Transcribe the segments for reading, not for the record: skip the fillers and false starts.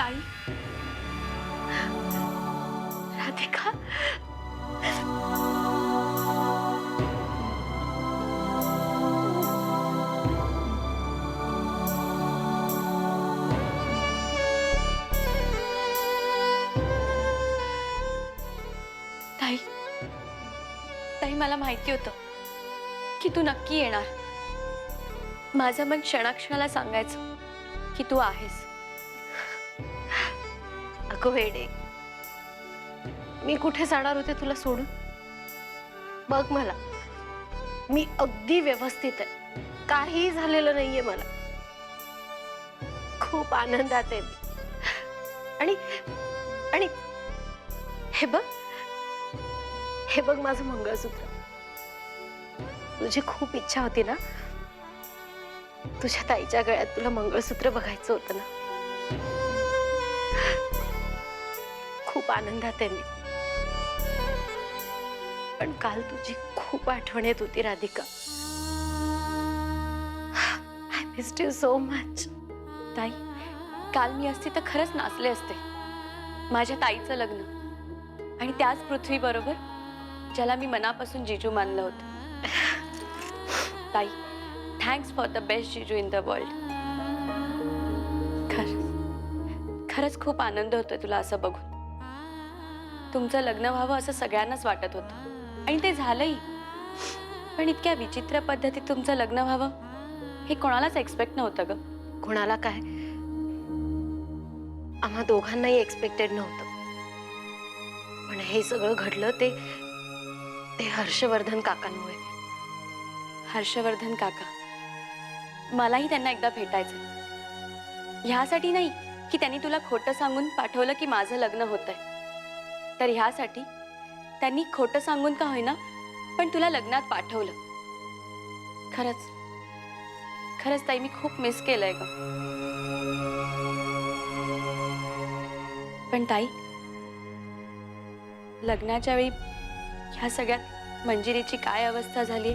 ताई, राधिका, ताई, ताई मला माहिती होतं की तू नक्की येणार. माझं मन क्षणाक्षणाला सांगायचं की तू आहेस. अगं वेडे, मी कुठे जाणार होते तुला सोडून? बघ मला, मी अगदी व्यवस्थित आहे, काही झालेलं नाहीये मला. खूप आनंदात आहे मी. आणि आणि हे बघ माझं मंगळसूत्र. तुझी खूप इच्छा होती ना, तुझ्या ताईच्या गळ्यात तुला मंगळसूत्र बघायचं होतं ना. खूप आनंदात आहे मी. पण काल तुझी खूप आठवण येत होती Radhika. I missed you so much. ताई, काल मी असती तर खरंच नाचले असते. माझ्या ताईचं लग्न आणि त्याच पृथ्वी बरोबर ज्याला मी मनापासून जिजू मानलं होतं. ताई, थँक्स फॉर द बेस्ट जिजू इन द वर्ल्ड. खरंच खूप आनंद होतोय तुला असं बघून. तुमचं लग्न व्हावं असं सगळ्यांनाच वाटत होतं आणि ते झालंही. पण इतक्या विचित्र पद्धतीत तुमचं लग्न व्हावं हे कोणालाच एक्सपेक्ट नव्हतं ग. कोणाला काय, आम्हा दोघांनाही एक्सपेक्टेड नव्हतं. पण हे सगळं घडलं ते हर्षवर्धन काकांमुळे. हर्षवर्धन काका, मलाही त्यांना एकदा भेटायचं. ह्यासाठी नाही की त्यांनी तुला खोटं सांगून पाठवलं की माझं लग्न होतंय, तर ह्यासाठी त्यांनी खोटं सांगून का होईना पण तुला लग्नात पाठवलं. खरंच ताई, मी खूप मिस केलंय ग. पण ताई, लग्नाच्या वेळी ह्या सगळ्यात मंजिरीची काय अवस्था झाली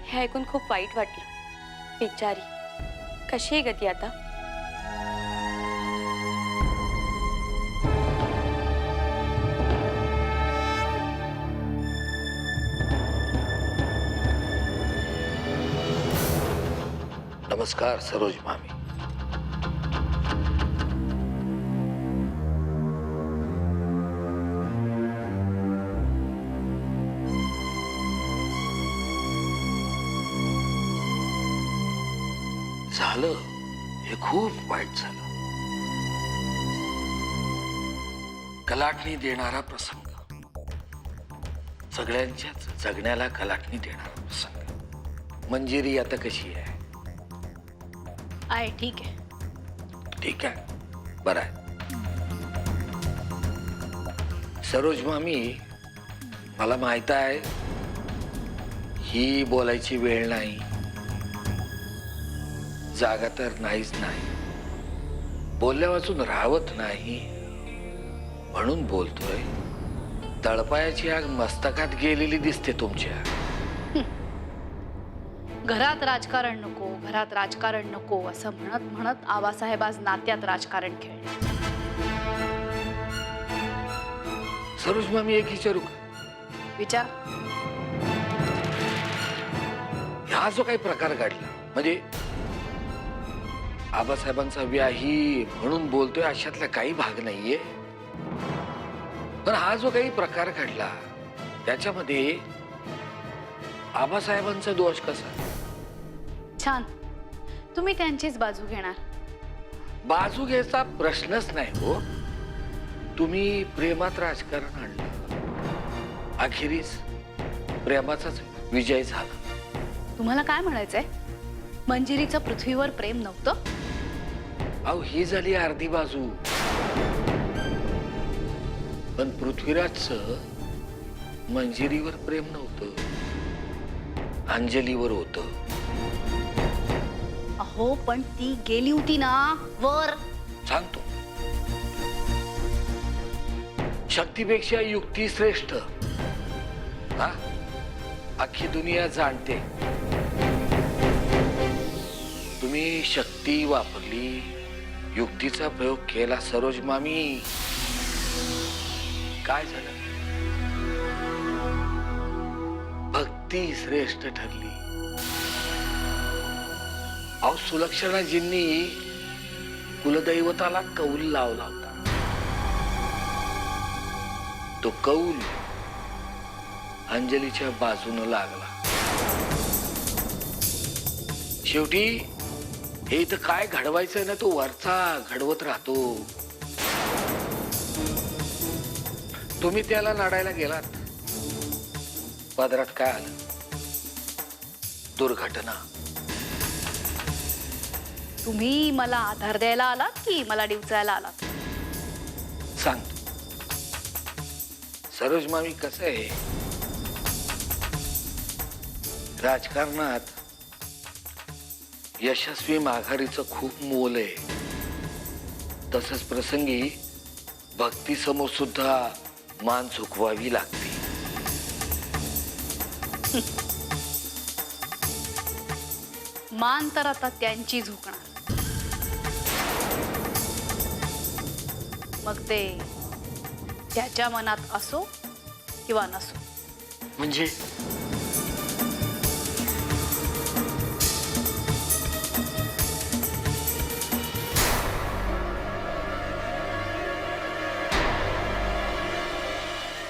हे ऐकून खूप वाईट वाटलं. बिचारी, कशी आहे ग ती आता? नमस्कार सरोज मामी. झालं हे खूप वाईट झालं. कलाटणी देणारा प्रसंग, सगळ्यांच्याच जगण्याला कलाटणी देणारा प्रसंग. मंजिरी आता कशी आहे? आहे ठीक आहे. ठीक आहे, बरं आहे. सरोज मामी, मला माहित आहे ही बोलायची वेळ नाही, जागा तर नाहीच नाही, बोलल्या वाचून राहत नाही म्हणून बोलतोय. तळपायाची आग मस्तकात गेलेली दिसते तुमच्या. घरात राजकारण नको, घरात राजकारण नको असं म्हणत म्हणत आबासाहेब आज नात्यात राजकारण खेळले. सरोज मामी, एक विचारू का? विचार. हा जो काही प्रकार घडला, म्हणजे आबासाहेबांचा व्याही म्हणून बोलतोय अशातला काही भाग नाहीये. पण हा जो काही प्रकार घडला त्याच्यामध्ये आबासाहेबांचा दोष कसा? छान, तुम्ही त्यांचीच बाजू घेणार. बाजू घ्यायचा प्रश्नच नाही हो. तुम्ही प्रेमात राजकारण आणलं, अखेरीस प्रेमाचाच विजय झाला. तुम्हाला काय म्हणायचंय? मंजिरीचं पृथ्वीवर प्रेम नव्हतं? अहो, ही झाली अर्धी बाजू. पण पृथ्वीराजचं मंजिरीवर प्रेम नव्हतं, अंजलीवर होतं. अहो, पण ती गेली होती ना वर. सांगतो, शक्तीपेक्षा युक्ती श्रेष्ठ. हा, अख्खी दुनिया जाणते. तुम्ही शक्ती वापरली, युक्तीचा प्रयोग केला सरोज मामी. काय झालं? भक्ती श्रेष्ठ ठरली. अहो सुलक्षणाजींनी कुलदैवताला कौल लावला होता. तो कौल अंजलीच्या बाजूने लागला. शेवटी हे इथं काय घडवायचंय ना तो वरचा घडवत राहतो. तुम्ही त्याला लढायला गेलात, पदरात काय आलं? दुर्घटना. तुम्ही मला आधार द्यायला आलात की मला डिवचायला आलात? सांगतो सरोज मामी, कसं आहे राजकारणात यशस्वी माघारीचं खूप मोल आहे. तसंच प्रसंगी भक्ती समोर सुद्धा मान झुकवावी लागते. मान तर आता त्यांची झुकणार. मग ते त्याच्या मनात असो किंवा नसो. म्हणजे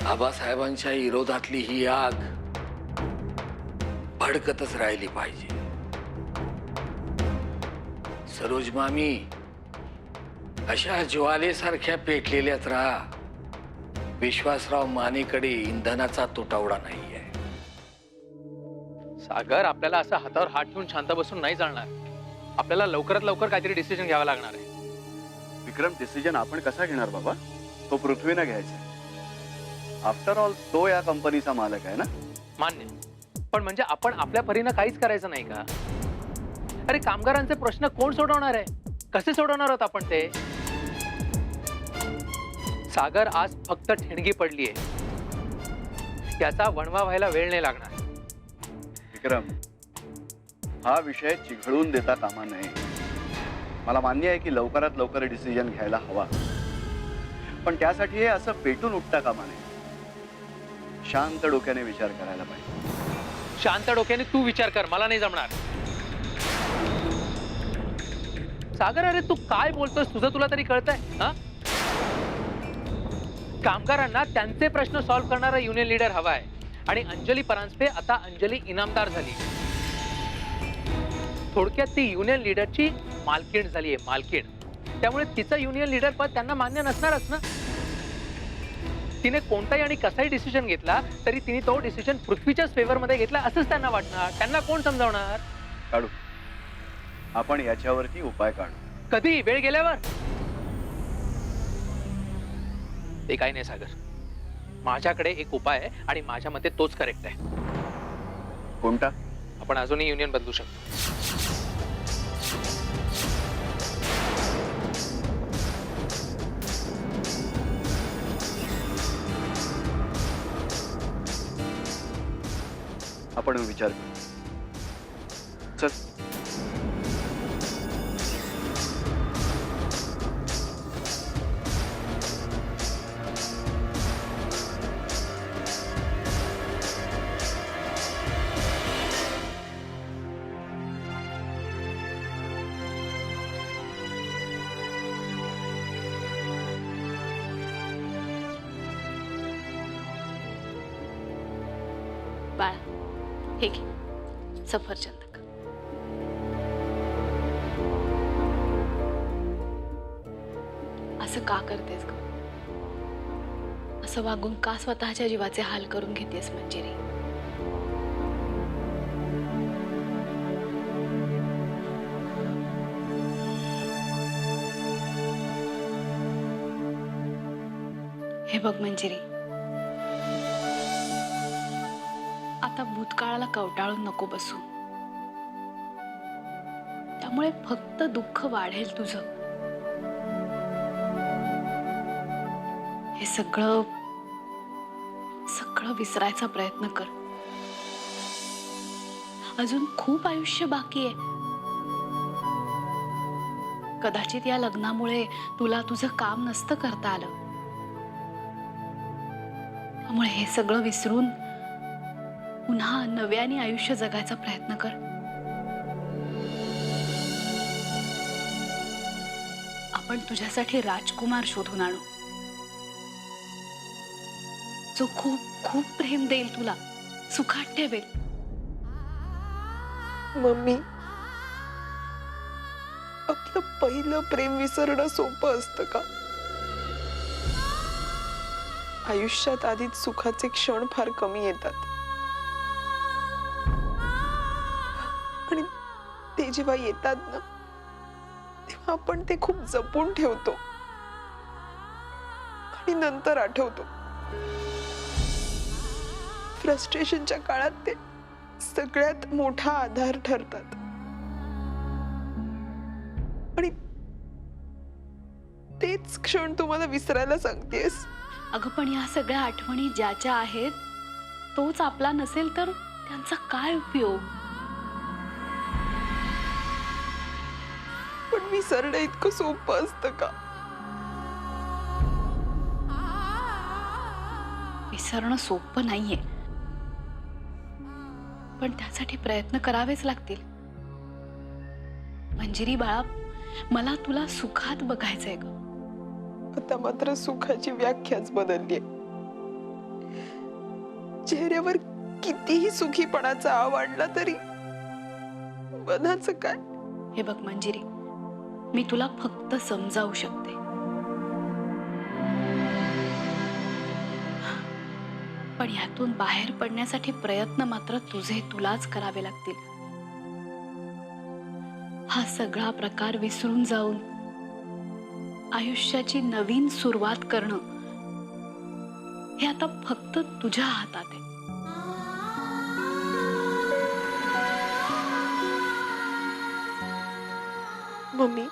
आबासाहेबांच्या विरोधातली ही आग भडकतच राहिली पाहिजे. सरोज मामी, अशा ज्वालेसारख्या पेटलेल्याच राहा. विश्वासराव मानेकडे इंधनाचा तुटवडा नाहीये. सागर, आपल्याला असं हातावर हात ठेवून शांत बसून नाही चालणार. आपल्याला लवकरात लवकर काहीतरी डिसिजन घ्यावा लागणार आहे. विक्रम, डिसिजन आपण कसा घेणार बाबा? तो पृथ्वीनं घ्यायचा. आफ्टर ऑल तो या कंपनीचा मालक आहे ना. मान्य, पण म्हणजे आपण आपल्या परीनं काहीच करायचं नाही का? अरे कामगारांचे प्रश्न कोण सोडवणार आहे? कसे सोडवणार आहोत आपण ते? सागर, आज फक्त ठिणगी पडलीये. याचा वणवा व्हायला वेळ नाही लागणार. विक्रम, हा विषय चिघळून देता कामा नये. मला मान्य आहे की लवकरात लवकर डिसिजन घ्यायला हवा, पण त्यासाठी हे असं पेटून उठता कामा नये. शांत डोक्याने विचार करायला पाहिजे. शांत डोक्याने तू विचार कर, मला नाही जमणार. सागर, अरे तू काय बोलतोस? तुला तरी कळतंय? हा, कामगारांना त्यांचे प्रश्न सॉल्व्ह करणारा युनियन लीडर हवाय. आणि अंजली परांजपे आता अंजली इनामदार झाली. थोडक्यात ती युनियन लीडरची मालकीण झालीये, मालकीण. त्यामुळे तिचं युनियन लीडर पद त्यांना मान्य नसणारच ना. तिने कोणताही आणि कसाही डिसिजन घेतला तरी तिने तो डिसिजन पृथ्वीच्याच फेवर मध्ये घेतला असंच त्यांना वाटणार. त्यांना कोण समजावणार? काढू आपण याच्यावरती उपाय काढू. कधी? वेळ गेल्यावर? ते काही नाही सागर, माझ्याकडे एक उपाय आहे आणि माझ्या मते तोच करेक्ट आहे. कोणता? आपण अजूनही युनियन बदलू शकतो. आपण विचार करू. चल. बाळा, हे घे सफरचंद खा. असं का करतेस ग? असं वागून का स्वतःच्या जीवाचे हाल करून घेतेस मंजिरी? हे बघ मंजिरी, आता भूतकाळाला कवटाळून नको बसू. त्यामुळे फक्त दुःख वाढेल तुझं. हे सगळं सगळं विसरायचा प्रयत्न कर. अजून खूप आयुष्य बाकी आहे. कदाचित या लग्नामुळे तुला तुझं काम नसतं करता आलं. त्यामुळे हे सगळं विसरून पुन्हा नव्याने आयुष्य जगायचा प्रयत्न कर. आपण तुझ्यासाठी राजकुमार शोधून आणू, जो खूप खूप प्रेम देईल तुला, सुखात ठेवेल. मम्मी, आपलं पहिलं प्रेम विसरणं सोपं असतं का? आयुष्यात आधीच सुखाचे क्षण फार कमी येतात आणि ते जेव्हा येतात ना, तेव्हा आपण ते खूप जपून ठेवतो आणि नंतर आठवतो. फ्रस्ट्रेशनच्या काळात ते सगळ्यात मोठा आधार ठरतात आणि तेच क्षण तुम्हाला विसरायला सांगतेस. अगं पण या सगळ्या आठवणी ज्याच्या आहेत तोच आपला नसेल तर त्यांचा काय उपयोग? पण विसरणं इतकं सोपं असतं का? विसरणं सोपं नाहीये, पण त्यासाठी प्रयत्न करावेच लागतील. मंजिरी बाळा, मला तुला सुखात बघायचंय ग. आता मात्र सुखाची व्याख्याच बदलली. चेहऱ्यावर कितीही सुखीपणाचा आव आणला तरी मनाचं काय? हे बघ मंजिरी, मी तुला फक्त समजावू शकते. पण यातून बाहेर पडण्यासाठी प्रयत्न मात्र तुझे तुलाच करावे लागतील. हा सगळा प्रकार विसरून जाऊन आयुष्याची नवीन सुरुवात करणं हे आता फक्त तुझ्या हातात आहे. मम्मी,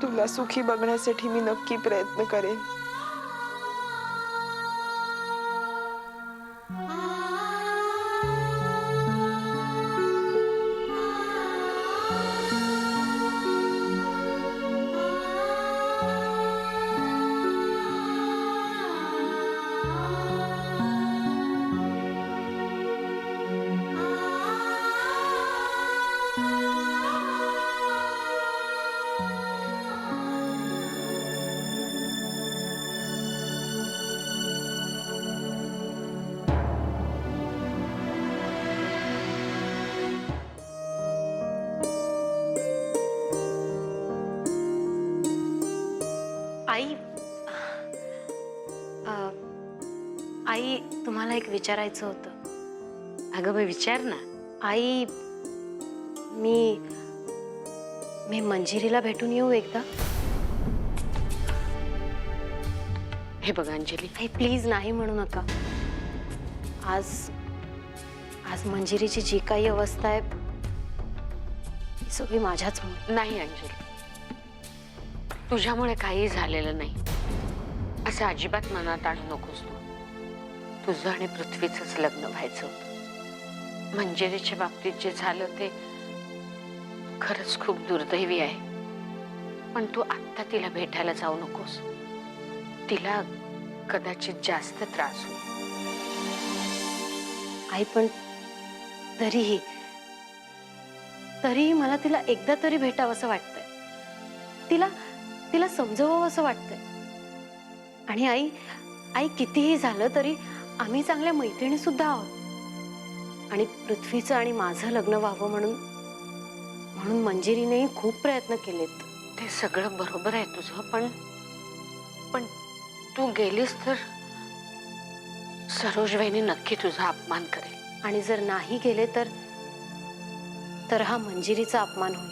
तुला सुखी बघण्यासाठी मी नक्की प्रयत्न करेन. आई, आई, तुम्हाला एक विचारायचं होतं. अगं बाई, विचार ना. आई, मी मंजिरीला भेटून येऊ एकदा? हे बघ अंजली, आई प्लीज नाही म्हणू नका. आज मंजिरीची जी काही अवस्था आहे ती सगळी माझ्याचमुळे. नाही अंजली, तुझ्यामुळे काही झालेलं नाही असं अजिबात मनात आणू नकोस तू. तुझं आणि पृथ्वीचंच लग्न व्हायचं होतं. मंजिरीच्या बाबतीत जे झालं ते खरंच खूप दुर्दैवी आहे. पण तू आत्ता तिला भेटायला जाऊ नकोस. तिला कदाचित जास्त त्रास होईल. आई पण तरीही मला तिला एकदा तरी भेटावं असं वाटतंय. तिला समजवावं असं वाटतंय. आणि आई कितीही झालं तरी आम्ही चांगल्या मैत्रिणी सुद्धा आहोत. आणि पृथ्वीचं आणि माझं लग्न व्हावं म्हणून मंजिरीने खूप प्रयत्न केलेत. ते सगळं बरोबर आहे तुझं, पण तू गेलीस तर सरोज वहिनी नक्की तुझा अपमान करेल. आणि जर नाही गेले तर हा मंजिरीचा अपमान होईल,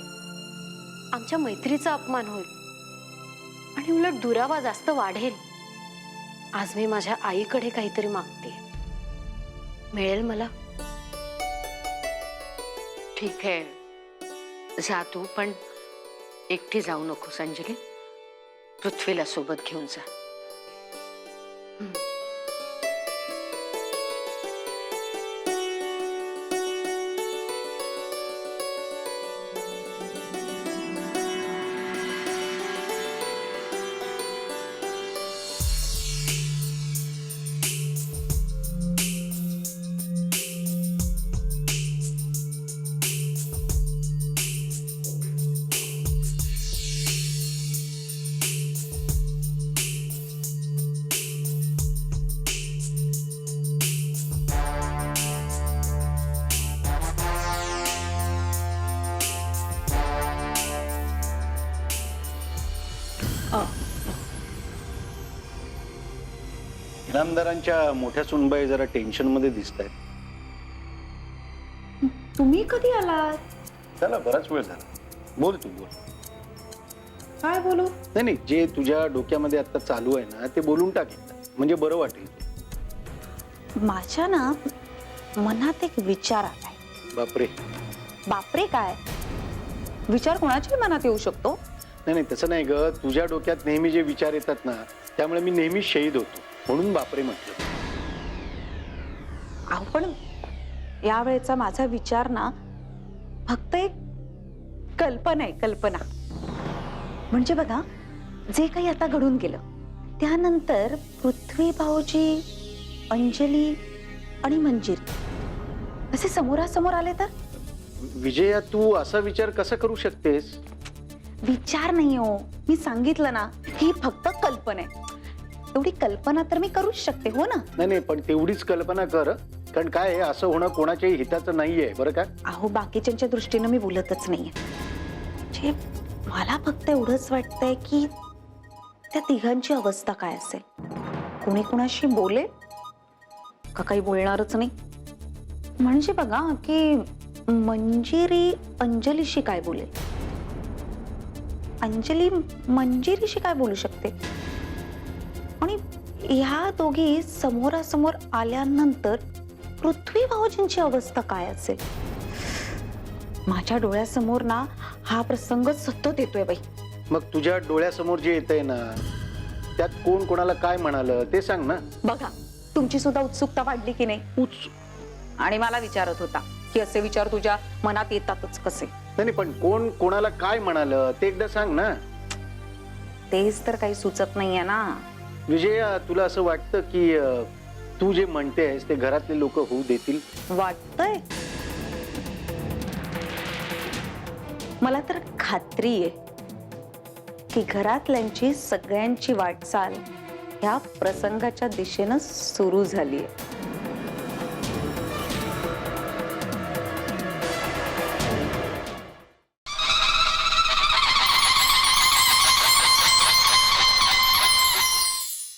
आमच्या मैत्रीचा अपमान होईल आणि उलट दुरावा जास्त वाढेल. आज मी माझ्या आईकडे काहीतरी मागते, मिळेल मला? ठीक आहे, जा तू, पण एकटी जाऊ नकोस अंजली. पृथ्वीला सोबत घेऊन जा. इनामदारांच्या मोठ्या सुनबाई जरा टेन्शन मध्ये दिसत आहेत. तुम्ही कधी आलात? चला बराच वेळ झाला. बोल तू बोल. काय बोलू? नाही नाही, जे तुझ्या डोक्यामध्ये आता चालू आहे ना ते बोलून टाक एकदा. म्हणजे बरं वाटेल. माझ्या ना मनात एक विचार आलाय. बापरे. बापरे काय? विचार कोणाच्या मनात येऊ शकतो? नाही नाही, तसं नाही ग. तुझ्या डोक्यात नेहमी जे विचार येतात ना त्यामुळे मी नेहमी शहीद होतो, म्हणून बापरे म्हटलं. अहो पण यावेळेचा माझा विचार ना फक्त एक कल्पना आहे, कल्पना. म्हणजे बघा, जे काही आता घडून गेलं त्यानंतर पृथ्वी भाऊजी, अंजली आणि मंजिरी असे समोरासमोर आले तर? विजया, तू असा विचार कसा करू शकतेस? विचार नाही हो, मी सांगितलं ना, ही फक्त कल्पना आहे. एवढी कल्पना तर मी करूच शकते, हो ना? नाही नाही, पण तेवढीच कल्पना कर. कारण काय आहे, असं होणं कोणाच्याही हिताचं नाहीये बरं का. अहो, बाकीच्यांच्या दृष्टीनं मी बोलतच नाहीये. जे मला फक्त एवढंच वाटतंय की त्या तिघांची अवस्था काय असेल. कोणी कोणाशी बोलेल का काही बोलणारच नाही? म्हणजे बघा की मंजिरी अंजलीशी काय बोलेल, अंजली मंजिरीशी काय बोलू शकते, आणि ह्या दोघी समोरासमोर आल्यानंतर पृथ्वी भाऊजींची अवस्था काय असेल? माझ्या डोळ्यासमोर ना हा प्रसंग सतत येतोय बाई. मग तुझ्या डोळ्यासमोर जे येतंय ना त्यात कोण कोणाला काय म्हणालं ते सांग ना. बघा, तुमची सुद्धा उत्सुकता वाढली की नाही? आणि मला विचारत होता की असे विचार तुझ्या मनात येतातच कसे. नाही पण कोण कोणाला काय म्हणालं ते एकदा सांग ना. तेच तर काही सुचत नाहीये ना. विजया, तुला असं वाटतं की तू जे म्हणतेस ते घरातले लोक होऊ देतील? वाटतंय मला तर खात्री आहे की घरातल्यांची सगळ्यांची वाटचाल ह्या प्रसंगाच्या दिशेनं सुरू झाली आहे.